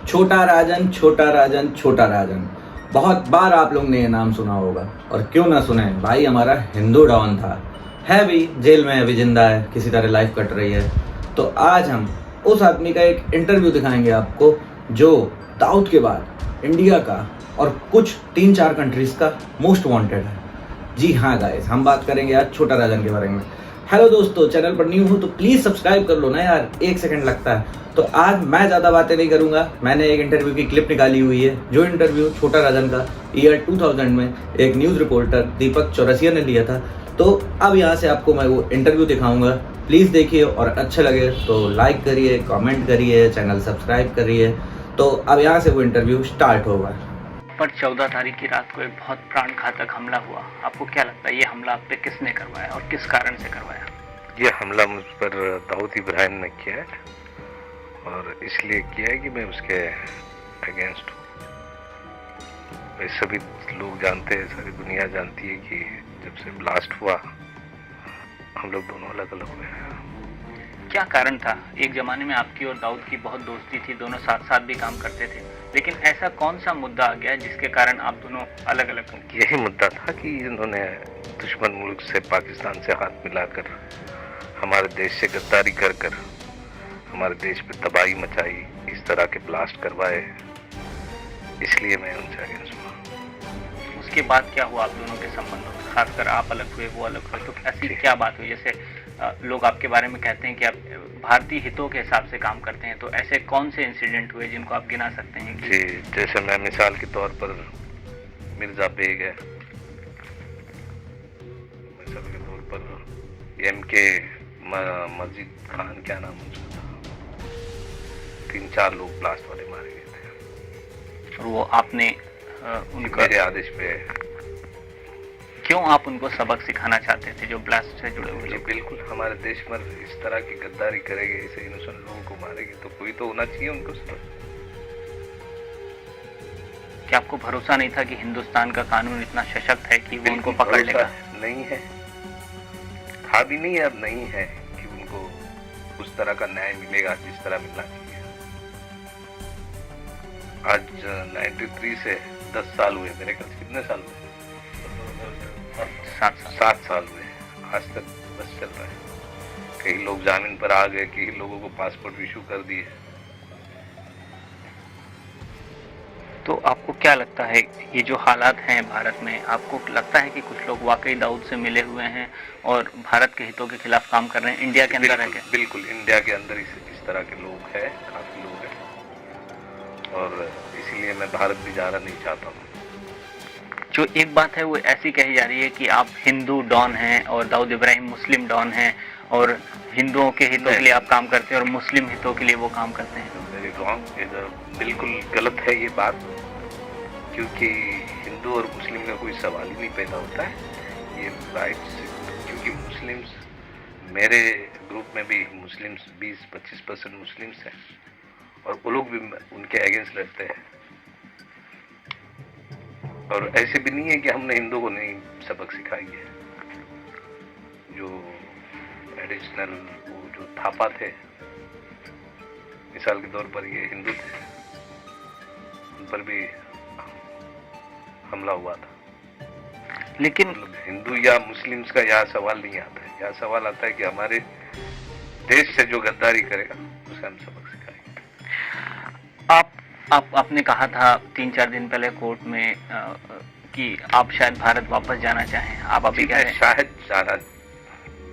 छोटा राजन, छोटा राजन, छोटा राजन। बहुत बार आप लोग ने ये नाम सुना होगा, और क्यों ना सुने, भाई हमारा हिंदू डॉन था। है भी जेल में, अभी जिंदा है, किसी तरह लाइफ कट रही है। तो आज हम उस आदमी का एक इंटरव्यू दिखाएंगे आपको, जो दाऊद के बाद इंडिया का और कुछ 3-4 कंट्रीज का मोस्ट वांटेड है। जी हाँ गाइस, हम बात करेंगे आज छोटा राजन के बारे में। हेलो दोस्तों, चैनल पर न्यू हो तो प्लीज सब्सक्राइब कर लो ना यार, 1 सेकंड लगता है। तो आज मैं ज़्यादा बातें नहीं करूंगा, मैंने एक इंटरव्यू की क्लिप निकाली हुई है, जो इंटरव्यू छोटा राजन का ईयर 2000 में एक न्यूज़ रिपोर्टर दीपक चौरसिया ने लिया था। तो अब यहाँ से आपको मैं वो इंटरव्यू दिखाऊंगा, प्लीज़ देखिए, और अच्छा लगे तो लाइक करिए, कमेंट करिए, चैनल सब्सक्राइब करिए। तो अब यहाँ से वो इंटरव्यू स्टार्ट होगा। पर 14 तारीख की रात को एक बहुत प्राण घातक हमला हुआ। आपको क्या लगता है ये हमला आप पे किसने करवाया और किस कारण से करवाया? ये हमला मुझ पर दाऊद इब्राहिम ने किया है, और इसलिए किया है कि मैं उसके अगेंस्ट हूँ। सभी लोग जानते हैं, सारी दुनिया जानती है कि जब से ब्लास्ट हुआ हम लोग दोनों अलग अलग हुए हैं। क्या कारण था? एक जमाने में आपकी और दाऊद की बहुत दोस्ती थी, दोनों साथ साथ भी काम करते थे, लेकिन ऐसा कौन सा मुद्दा आ गया जिसके कारण आप दोनों अलग अलग हो? यही मुद्दा था कि इन्होंने दुश्मन मुल्क से, पाकिस्तान से हाथ मिलाकर हमारे देश से गद्दारी कर कर हमारे देश पे तबाही मचाई, इस तरह के ब्लास्ट करवाए, इसलिए मैं उनसे अगेंस्ट हुआ। उसके बाद क्या हुआ आप दोनों के संबंधों में? खासकर आप अलग हुए, वो अलग हुए, तो ऐसी क्या बात हुई? जैसे लोग आपके बारे में कहते हैं कि आप भारतीय हितों के हिसाब से काम करते हैं, तो ऐसे कौन से इंसिडेंट हुए जिनको आप गिना सकते हैं? जी, जैसे मैं मिसाल के तौर पर मिर्जा बेग है, मिसाल के तौर पर एम.के. मजीद खान, क्या नाम उसका था, 3-4 लोग ब्लास्ट वाले मारे गए थे, और वो आपने उनका मेरे आदेश पे। क्यों आप उनको सबक सिखाना चाहते थे जो ब्लास्ट से जुड़े हुए? जी बिल्कुल, हमारे देश में इस तरह की गद्दारी करेंगे, ऐसे इनोसेंट लोगों को मारेंगे, तो कोई तो होना चाहिए उनको सबक। क्या आपको भरोसा नहीं था कि हिंदुस्तान का कानून इतना सशक्त है कि वो उनको पकड़ लेगा? नहीं है, था भी नहीं है, अब नहीं है कि उनको उस तरह का न्याय मिलेगा जिस तरह मिलना चाहिए। आज 93 से 10 साल हुए, मेरे ख्याल से कितने साल हुए? 7 साल हुए, आज तक बस चल रहा है। कई लोग जामीन पर आ गए, कई लोगों को पासपोर्ट इशू कर दिए। तो आपको क्या लगता है ये जो हालात हैं भारत में, आपको लगता है कि कुछ लोग वाकई दाऊद से मिले हुए हैं और भारत के हितों के खिलाफ काम कर रहे हैं इंडिया के अंदर? है बिल्कुल, इंडिया के अंदर इस तरह के लोग हैं, काफी लोग हैं, और इसीलिए मैं भारत भी जाना नहीं चाहता हूँ। जो एक बात है वो ऐसी कही जा रही है कि आप हिंदू डॉन हैं और दाऊद इब्राहिम मुस्लिम डॉन हैं, और हिंदुओं के हितों के लिए आप काम करते हैं और मुस्लिम हितों के लिए वो काम करते हैं। वेरी रॉन्ग, बिल्कुल गलत है ये बात, क्योंकि हिंदू और मुस्लिम में कोई सवाल ही नहीं पैदा होता है ये राइट्स, क्योंकि मुस्लिम्स, मेरे ग्रुप में भी मुस्लिम्स 20-25% मुस्लिम्स हैं, और वो लोग भी उनके अगेंस्ट लड़ते हैं। और ऐसे भी नहीं है कि हमने हिंदू को नहीं सबक सिखाई है। जो एडिशनल वो जो थापा थे, मिसाल के तौर पर ये हिंदू थे, उन पर भी हमला हुआ था। लेकिन हिंदू या मुस्लिम्स का यहाँ सवाल नहीं आता है, यहाँ सवाल आता है कि हमारे देश से जो गद्दारी करेगा उसे हम सबक सिखाएंगे। आपने कहा था 3-4 दिन पहले कोर्ट में कि आप शायद भारत वापस जाना चाहें। आप अभी कह रहे हैं शायद जाना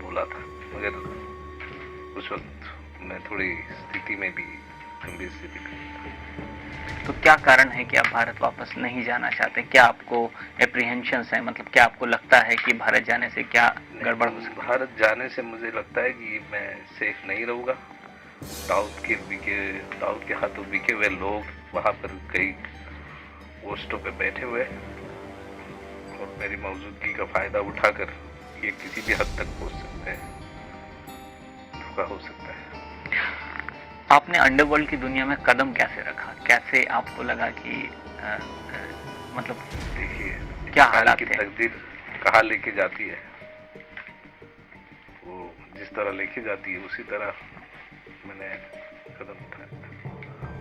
बोला था, मगर उस वक्त मैं थोड़ी स्थिति में भी गंभीर स्थिति में। तो क्या कारण है कि आप भारत वापस नहीं जाना चाहते? क्या आपको एप्रीहेंशंस है, मतलब क्या आपको लगता है कि भारत जाने से क्या गड़बड़ हो सकती है? भारत जाने से मुझे लगता है कि मैं सेफ नहीं रहूँगा। दाऊद के हाथों बिके हुए लोग वहाँ पर कई पोस्टों पे बैठे हुए हैं, और मेरी मौजूदगी का फायदा उठाकर ये किसी भी हद तक पहुँच सकते हैं, धोखा हो सकता है। आपने अंडरवर्ल्ड की दुनिया में कदम कैसे रखा? कैसे आपको लगा कि मतलब देखिए, क्या हालात की थे? तकदीर कहाँ लेके जाती है, वो जिस तरह लेके जाती है उसी तरह मैंने कदम उठाया।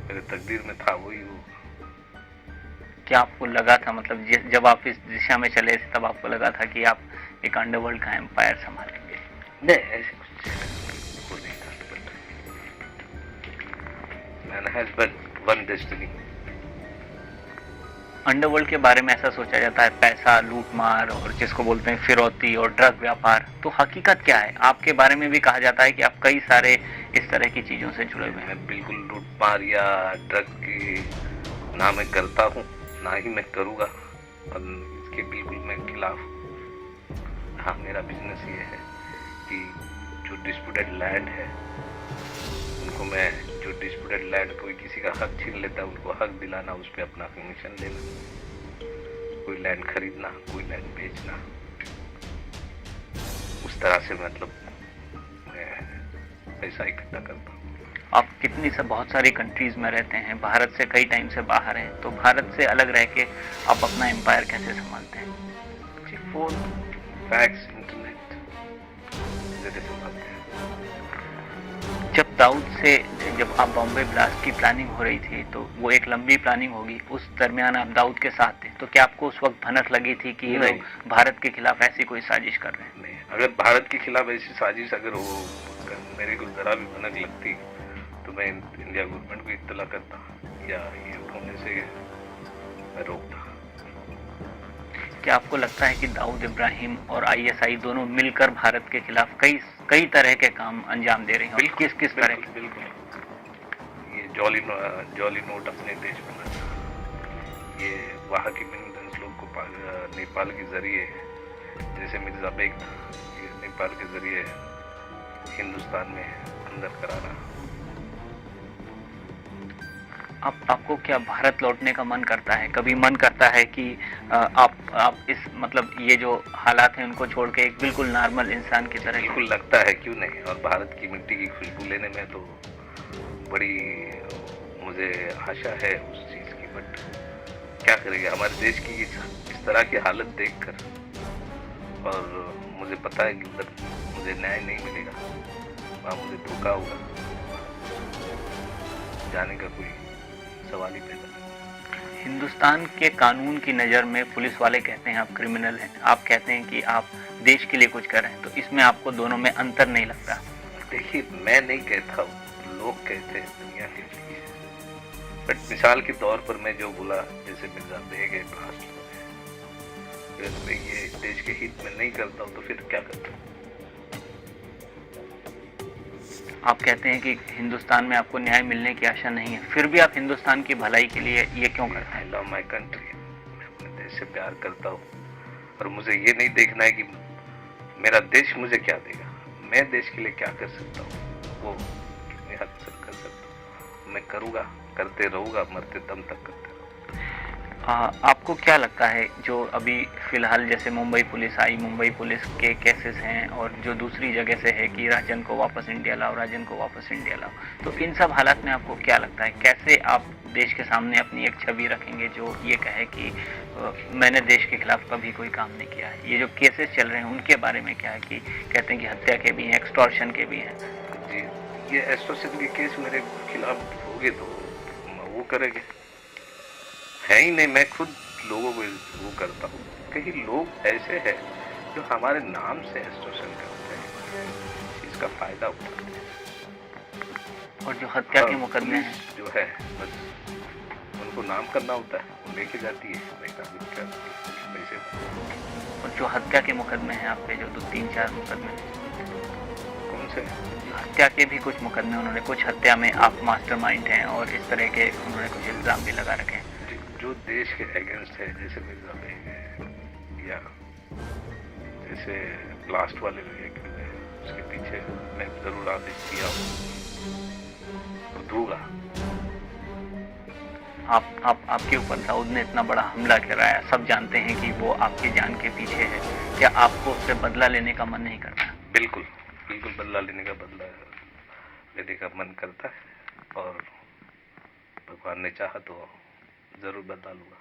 मेरे तकदीर में था वही हो। क्या आपको लगा था, मतलब जब आप इस दिशा में चले थे तब आपको लगा था कि आप एक अंडरवर्ल्ड का एम्पायर संभालेंगे? नहीं, ऐसे कुछ हो नहीं था, man has but one destiny. Underworld के बारे में ऐसा सोचा जाता है पैसा, लूटमार और जिसको बोलते हैं फिरौती और ड्रग व्यापार, तो हकीकत क्या है? आपके बारे में भी कहा जाता है कि आप कई सारे इस तरह की चीजों से जुड़े हुए हैं। मैं बिल्कुल लूटमार या ड्रग की ना मैं करता हूँ ना ही मैं करूँगा, और इसके बिल्कुल मैं खिलाफ हूँ। हाँ, मेरा बिजनेस ये है कि जो डिस्प्यूटेड लैंड है उनको मैं, जो डिस्प्यूटेड लैंड कोई किसी का हक छीन लेता है उनको हक दिलाना, उस पर अपना कमीशन लेना, कोई लैंड खरीदना, कोई लैंड बेचना, उस तरह से मतलब मैं पैसा इकट्ठा करता हूँ। आप कितनी से बहुत सारी कंट्रीज में रहते हैं, भारत से कई टाइम से बाहर हैं, तो भारत से अलग रह के आप अपना एम्पायर कैसे संभालते हैं? फोन, फैक्स, इंटरनेट जैसे संभालते हैं। जब दाऊद से, जब आप बॉम्बे ब्लास्ट की प्लानिंग हो रही थी तो वो एक लंबी प्लानिंग होगी, उस दरमियान आप दाऊद के साथ थे, तो क्या आपको उस वक्त भनक लगी थी कि ये लोग भारत के खिलाफ ऐसी कोई साजिश कर रहे हैं? नहीं, अगर भारत के खिलाफ ऐसी साजिश अगर हो, मेरे को जरा भी भनक लगती तो मैं इंडिया गवर्नमेंट को इत्तला करता या ये होने से मैं रोकता। क्या आपको लगता है कि दाऊद इब्राहिम और आईएसआई दोनों मिलकर भारत के खिलाफ कई तरह के काम अंजाम दे रहे हैं? किस तरह के? बिल्कुल, ये जॉली नोट अपने देश में, ये वहाँ की मिलिटेंट्स लोग को नेपाल के जरिए, जैसे मिर्जा बेग था, ये नेपाल के जरिए हिंदुस्तान में अंदर कराना। आपको क्या भारत लौटने का मन करता है? कभी मन करता है कि आप इस, मतलब ये जो हालात हैं उनको छोड़ के एक बिल्कुल नॉर्मल इंसान की तरह? बिल्कुल लगता है, क्यों नहीं। और भारत की मिट्टी की खुशबू लेने में तो बड़ी मुझे आशा है उस चीज़ की, बट क्या करेंगे हमारे देश की इस तरह की हालत देखकर, और मुझे पता है कि उधर मुझे न्याय नहीं मिलेगा, वहाँ मुझे धोखा होगा, जाने का कोई सवाल ही पैदा नहीं। हिंदुस्तान के कानून की नज़र में पुलिस वाले कहते हैं आप क्रिमिनल हैं, आप कहते हैं कि आप देश के लिए कुछ कर रहे हैं, तो इसमें आपको दोनों में अंतर नहीं लगता? देखिए, मैं नहीं कहता हूँ, लोग कहते हैं दुनिया के लिए, बट मिसाल के तौर पर मैं जो बोला, जैसे मिर्जा बेग है ब्लास्ट, अगर मैं ये देश के हित में नहीं करता हूँ तो फिर क्या करता हूँ? आप कहते हैं कि हिंदुस्तान में आपको न्याय मिलने की आशा नहीं है, फिर भी आप हिंदुस्तान की भलाई के लिए ये क्यों करते हैं? आई लव माई कंट्री, मैं अपने देश से प्यार करता हूँ, और मुझे ये नहीं देखना है कि मेरा देश मुझे क्या देगा, मैं देश के लिए क्या कर सकता हूँ, वो कितनी हद तक कर सकता हूँ, मैं करूँगा, करते रहूँगा, मरते दम तक करते रहूँगा। आपको क्या लगता है जो अभी फिलहाल जैसे मुंबई पुलिस आई, मुंबई पुलिस के केसेस हैं, और जो दूसरी जगह से है कि राजन को वापस इंडिया लाओ, राजन को वापस इंडिया लाओ, तो इन सब हालात में आपको क्या लगता है, कैसे आप देश के सामने अपनी एक छवि रखेंगे जो ये कहे कि मैंने देश के खिलाफ कभी कोई काम नहीं किया है? ये जो केसेस चल रहे हैं उनके बारे में क्या है कि कहते हैं कि हत्या के भी हैं, एक्सटॉर्शन के भी हैं? जी, ये एक्सटॉर्शन के केस मेरे खिलाफ होंगे तो वो करेंगे, है ही नहीं। मैं खुद लोगों को वो करता हूँ, कई लोग ऐसे हैं जो हमारे नाम से एक्सटॉर्शन करते हैं, इसका फायदा उठाते हैं। और जो हत्या के मुकदमे हैं, जो है बस उनको नाम करना होता है, वो लेके जाती है पैसे। और जो हत्या के मुकदमे हैं आप पे, जो 2-3-4 मुकदमे, कौन से? हत्या के भी कुछ मुकदमे, उन्होंने कुछ हत्या में आप मास्टरमाइंड हैं और इस तरह के उन्होंने कुछ इल्जाम भी लगा रखे हैं जो देश के अगेंस्ट है, जैसे मिर्जा बेग है या जैसे ब्लास्ट वाले व्हीकल है, उसके पीछे मैं जरूर आदेश दिया हूँ और दूंगा। आपके ऊपर दाऊद ने इतना बड़ा हमला कराया, सब जानते हैं कि वो आपकी जान के पीछे है, क्या आपको उससे बदला लेने का मन नहीं करता? बिल्कुल बदला लेने का मन करता है, और भगवान ने चाहा तो जरूर बदला लूंगा।